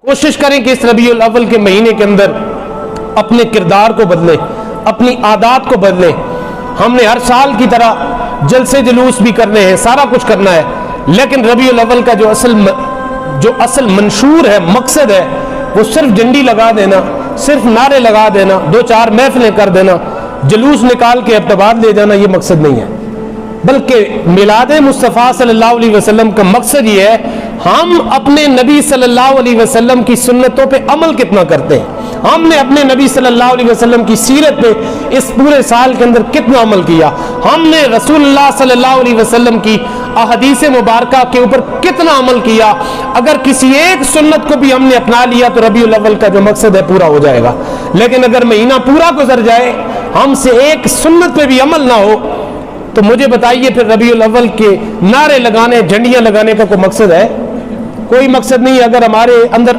کوشش کریں کہ اس ربیع الاول کے مہینے کے اندر اپنے کردار کو بدلیں، اپنی عادات کو بدلیں۔ ہم نے ہر سال کی طرح جلسے جلوس بھی کرنے ہیں، سارا کچھ کرنا ہے، لیکن ربیع الاول کا جو اصل منشور ہے، مقصد ہے، وہ صرف جھنڈی لگا دینا، صرف نعرے لگا دینا، 2-4 محفلیں کر دینا، جلوس نکال کے ابتباد لے جانا، یہ مقصد نہیں ہے۔ بلکہ میلاد مصطفیٰ صلی اللہ علیہ وسلم کا مقصد یہ ہے ہم اپنے نبی صلی اللہ علیہ وسلم کی سنتوں پہ عمل کتنا کرتے ہیں، ہم نے اپنے نبی صلی اللہ علیہ وسلم کی سیرت پہ اس پورے سال کے اندر کتنا عمل کیا، ہم نے رسول اللہ صلی اللہ علیہ وسلم کی احادیث مبارکہ کے اوپر کتنا عمل کیا۔ اگر کسی ایک سنت کو بھی ہم نے اپنا لیا تو ربیع الاول کا جو مقصد ہے پورا ہو جائے گا، لیکن اگر مہینہ پورا گزر جائے ہم سے ایک سنت پہ بھی عمل نہ ہو تو مجھے بتائیے پھر ربیع الاول کے نعرے لگانے، جھنڈیاں لگانے کا کوئی مقصد ہے؟ کوئی مقصد نہیں۔ اگر ہمارے اندر